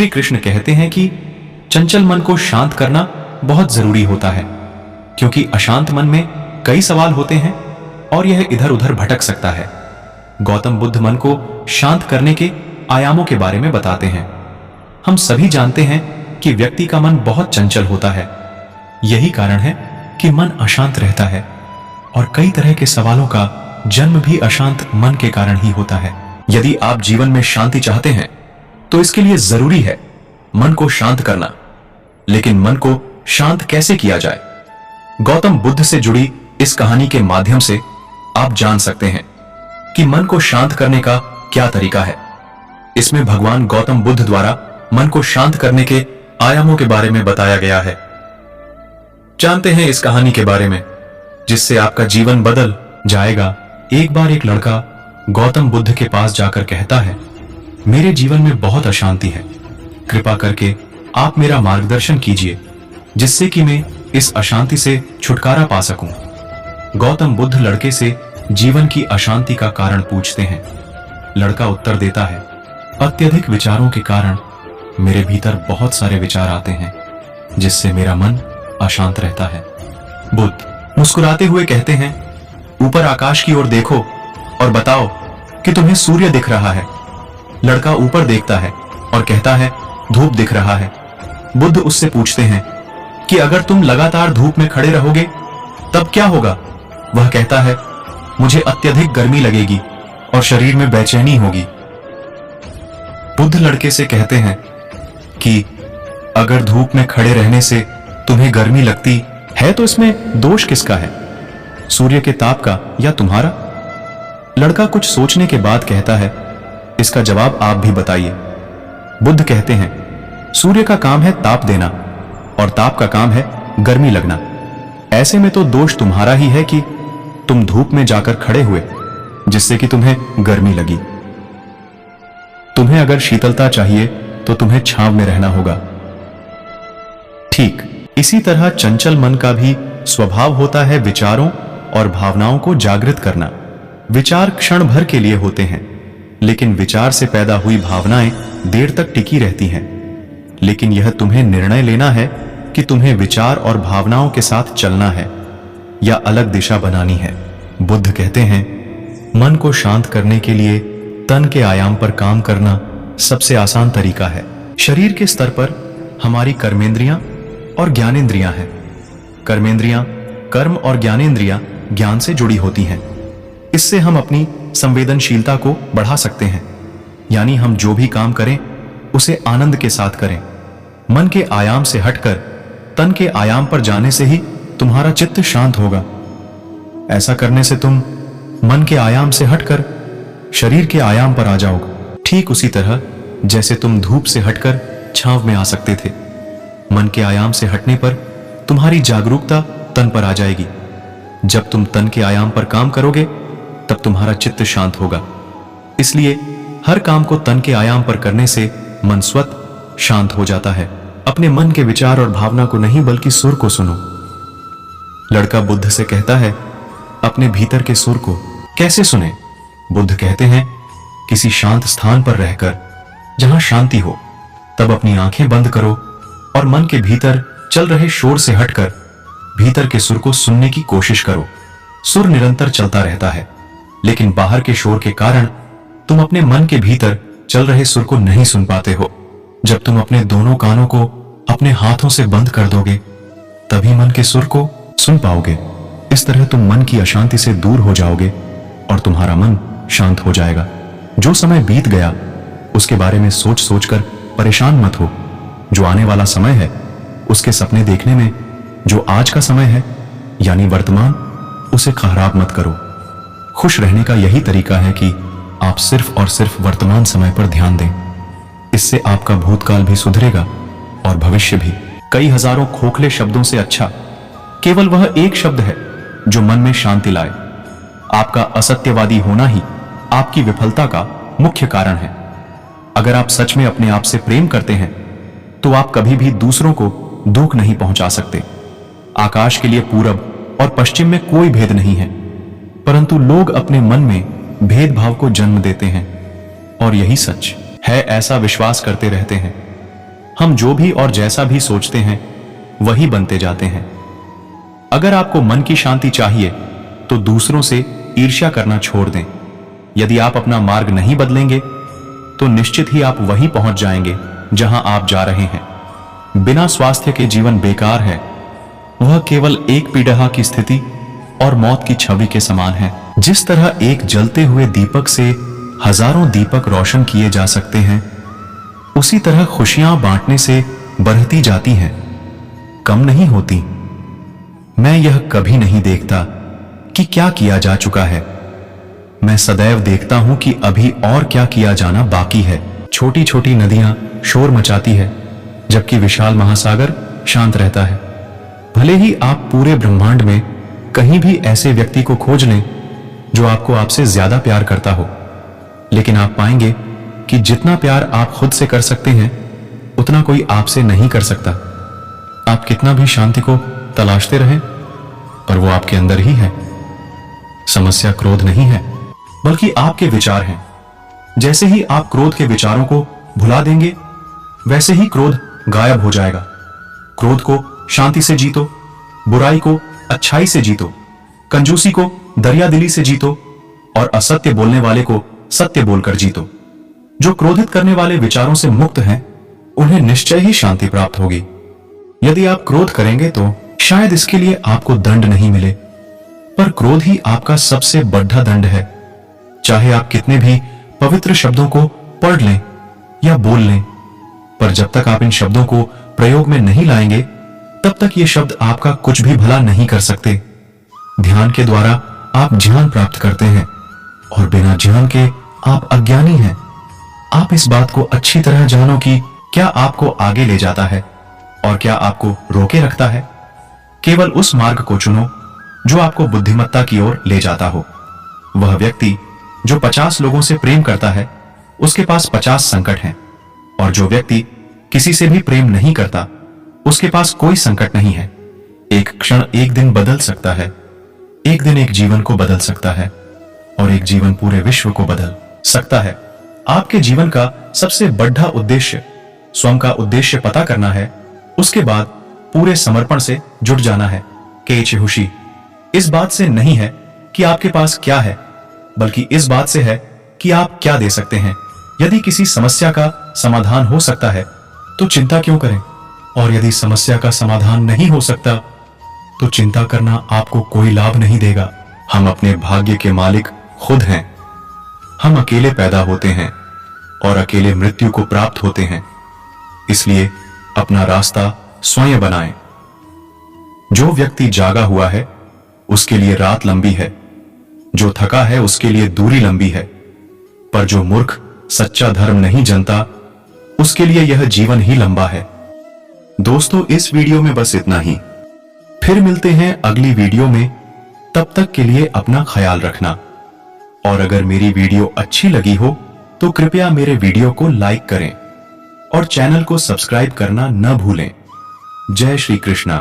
श्री कृष्ण कहते हैं कि चंचल मन को शांत करना बहुत जरूरी होता है, क्योंकि अशांत मन में कई सवाल होते हैं और यह इधर उधर भटक सकता है। गौतम बुद्ध मन को शांत करने के आयामों के बारे में बताते हैं। हम सभी जानते हैं कि व्यक्ति का मन बहुत चंचल होता है। यही कारण है कि मन अशांत रहता है और कई तरह के सवालों का जन्म भी अशांत मन के कारण ही होता है। यदि आप जीवन में शांति चाहते हैं तो इसके लिए जरूरी है मन को शांत करना। लेकिन मन को शांत कैसे किया जाए? गौतम बुद्ध से जुड़ी इस कहानी के माध्यम से आप जान सकते हैं कि मन को शांत करने का क्या तरीका है। इसमें भगवान गौतम बुद्ध द्वारा मन को शांत करने के आयामों के बारे में बताया गया है। जानते हैं इस कहानी के बारे में, जिससे आपका जीवन बदल जाएगा। एक बार एक लड़का गौतम बुद्ध के पास जाकर कहता है, मेरे जीवन में बहुत अशांति है, कृपा करके आप मेरा मार्गदर्शन कीजिए जिससे कि मैं इस अशांति से छुटकारा पा सकूं। गौतम बुद्ध लड़के से जीवन की अशांति का कारण पूछते हैं। लड़का उत्तर देता है, अत्यधिक विचारों के कारण मेरे भीतर बहुत सारे विचार आते हैं जिससे मेरा मन अशांत रहता है। बुद्ध मुस्कुराते हुए कहते हैं, ऊपर आकाश की ओर देखो और बताओ कि तुम्हें सूर्य दिख रहा है। लड़का ऊपर देखता है और कहता है, धूप दिख रहा है। बुद्ध उससे पूछते हैं कि अगर तुम लगातार धूप में खड़े रहोगे तब क्या होगा? वह कहता है, मुझे अत्यधिक गर्मी लगेगी और शरीर में बेचैनी होगी। बुद्ध लड़के से कहते हैं कि अगर धूप में खड़े रहने से तुम्हें गर्मी लगती है तो इसमें दोष किसका है, सूर्य के ताप का या तुम्हारा? लड़का कुछ सोचने के बाद कहता है, इसका जवाब आप भी बताइए। बुद्ध कहते हैं, सूर्य का काम है ताप देना और ताप का काम है गर्मी लगना। ऐसे में तो दोष तुम्हारा ही है कि तुम धूप में जाकर खड़े हुए जिससे कि तुम्हें गर्मी लगी। तुम्हें अगर शीतलता चाहिए तो तुम्हें छांव में रहना होगा। ठीक इसी तरह चंचल मन का भी स्वभाव होता है विचारों और भावनाओं को जागृत करना। विचार क्षण भर के लिए होते हैं, लेकिन विचार से पैदा हुई भावनाएं देर तक टिकी रहती हैं। लेकिन यह तुम्हें निर्णय लेना है कि तुम्हें विचार और भावनाओं के साथ चलना है या अलग दिशा बनानी है। बुद्ध कहते हैं, मन को शांत करने के लिए तन के आयाम पर काम करना सबसे आसान तरीका है। शरीर के स्तर पर हमारी कर्मेंद्रियां और ज्ञानेंद्रियां हैं। कर्मेंद्रियां कर्म और ज्ञानेंद्रियां ज्ञान से जुड़ी होती हैं। इससे हम अपनी संवेदनशीलता को बढ़ा सकते हैं, यानी हम जो भी काम करें उसे आनंद के साथ करें। मन के आयाम से हटकर तन के आयाम पर जाने से ही तुम्हारा चित्त शांत होगा। ऐसा करने से तुम मन के आयाम से हटकर शरीर के आयाम पर आ जाओगे। ठीक उसी तरह जैसे तुम धूप से हटकर छांव में आ सकते थे। मन के आयाम से हटने पर तुम्हारी जागरूकता तन पर आ जाएगी। जब तुम तन के आयाम पर काम करोगे तब तुम्हारा चित्त शांत होगा। इसलिए हर काम को तन के आयाम पर करने से मन स्वतः शांत हो जाता है। अपने मन के विचार और भावना को नहीं बल्कि सुर को सुनो। लड़का बुद्ध से कहता है, अपने भीतर के सुर को कैसे सुने? बुद्ध कहते हैं, किसी शांत स्थान पर रहकर जहां शांति हो तब अपनी आंखें बंद करो और मन के भीतर चल रहे शोर से हटकर भीतर के सुर को सुनने की कोशिश करो। सुर निरंतर चलता रहता है, लेकिन बाहर के शोर के कारण तुम अपने मन के भीतर चल रहे सुर को नहीं सुन पाते हो। जब तुम अपने दोनों कानों को अपने हाथों से बंद कर दोगे तभी मन के सुर को सुन पाओगे। इस तरह तुम मन की अशांति से दूर हो जाओगे और तुम्हारा मन शांत हो जाएगा। जो समय बीत गया उसके बारे में सोच सोचकर परेशान मत हो। जो आने वाला समय है उसके सपने देखने में जो आज का समय है यानी वर्तमान, उसे खराब मत करो। खुश रहने का यही तरीका है कि आप सिर्फ और सिर्फ वर्तमान समय पर ध्यान दें। इससे आपका भूतकाल भी सुधरेगा और भविष्य भी। कई हजारों खोखले शब्दों से अच्छा केवल वह एक शब्द है जो मन में शांति लाए। आपका असत्यवादी होना ही आपकी विफलता का मुख्य कारण है। अगर आप सच में अपने आप से प्रेम करते हैं तो आप कभी भी दूसरों को दुख नहीं पहुंचा सकते। आकाश के लिए पूरब और पश्चिम में कोई भेद नहीं है, परंतु लोग अपने मन में भेदभाव को जन्म देते हैं और यही सच है, ऐसा विश्वास करते रहते हैं। हम जो भी और जैसा भी सोचते हैं वही बनते जाते हैं। अगर आपको मन की शांति चाहिए तो दूसरों से ईर्ष्या करना छोड़ दें। यदि आप अपना मार्ग नहीं बदलेंगे तो निश्चित ही आप वहीं पहुंच जाएंगे जहां आप जा रहे हैं। बिना स्वास्थ्य के जीवन बेकार है, वह केवल एक पीड़ा की स्थिति और मौत की छवि के समान है। जिस तरह एक जलते हुए दीपक से हजारों दीपक रोशन किए जा सकते हैं, उसी तरह खुशियां बांटने से बढ़ती जाती हैं, कम नहीं होती। मैं यह कभी नहीं देखता कि क्या किया जा चुका है, मैं सदैव देखता हूं कि अभी और क्या किया जाना बाकी है। छोटी छोटी नदियां शोर मचाती है जबकि विशाल महासागर शांत रहता है। भले ही आप पूरे ब्रह्मांड में कहीं भी ऐसे व्यक्ति को खोज लें जो आपको आपसे ज्यादा प्यार करता हो, लेकिन आप पाएंगे कि जितना प्यार आप खुद से कर सकते हैं उतना कोई आपसे नहीं कर सकता। आप कितना भी शांति को तलाशते रहें, पर वो आपके अंदर ही है। समस्या क्रोध नहीं है, बल्कि आपके विचार हैं। जैसे ही आप क्रोध के विचारों को भुला देंगे, वैसे ही क्रोध गायब हो जाएगा। क्रोध को शांति से जीतो, बुराई को अच्छाई से जीतो, कंजूसी को दरियादिली से जीतो और असत्य बोलने वाले को सत्य बोलकर जीतो। जो क्रोधित करने वाले विचारों से मुक्त हैं, उन्हें निश्चय ही शांति प्राप्त होगी। यदि आप क्रोध करेंगे तो शायद इसके लिए आपको दंड नहीं मिले, पर क्रोध ही आपका सबसे बड़ा दंड है। चाहे आप कितने भी पवित्र शब्दों को पढ़ लें या बोल लें, पर जब तक आप इन शब्दों को प्रयोग में नहीं लाएंगे, तब तक ये शब्द आपका कुछ भी भला नहीं कर सकते। ध्यान के द्वारा आप ज्ञान प्राप्त करते हैं और बिना ज्ञान के आप अज्ञानी हैं। आप इस बात को अच्छी तरह जानो कि क्या आपको आगे ले जाता है और क्या आपको रोके रखता है। केवल उस मार्ग को चुनो जो आपको बुद्धिमत्ता की ओर ले जाता हो। वह व्यक्ति जो 50 लोगों से प्रेम करता है, उसके पास 50 संकट हैं, और जो व्यक्ति किसी से भी प्रेम नहीं करता, उसके पास कोई संकट नहीं है। एक क्षण एक दिन बदल सकता है, एक दिन एक जीवन को बदल सकता है, और एक जीवन पूरे विश्व को बदल सकता है। आपके जीवन का सबसे बड़ा उद्देश्य स्वयं का उद्देश्य पता करना है, उसके बाद पूरे समर्पण से जुट जाना है। खुशी इस बात से नहीं है कि आपके पास क्या है, बल्कि इस बात से है कि आप क्या दे सकते हैं। यदि किसी समस्या का समाधान हो सकता है तो चिंता क्यों करें, और यदि समस्या का समाधान नहीं हो सकता तो चिंता करना आपको कोई लाभ नहीं देगा। हम अपने भाग्य के मालिक खुद हैं। हम अकेले पैदा होते हैं और अकेले मृत्यु को प्राप्त होते हैं, इसलिए अपना रास्ता स्वयं बनाएं। जो व्यक्ति जागा हुआ है उसके लिए रात लंबी है, जो थका है उसके लिए दूरी लंबी है, पर जो मूर्ख सच्चा धर्म नहीं जानता उसके लिए यह जीवन ही लंबा है। दोस्तों, इस वीडियो में बस इतना ही। फिर मिलते हैं अगली वीडियो में। तब तक के लिए अपना ख्याल रखना, और अगर मेरी वीडियो अच्छी लगी हो तो कृपया मेरे वीडियो को लाइक करें और चैनल को सब्सक्राइब करना न भूलें। जय श्री कृष्णा।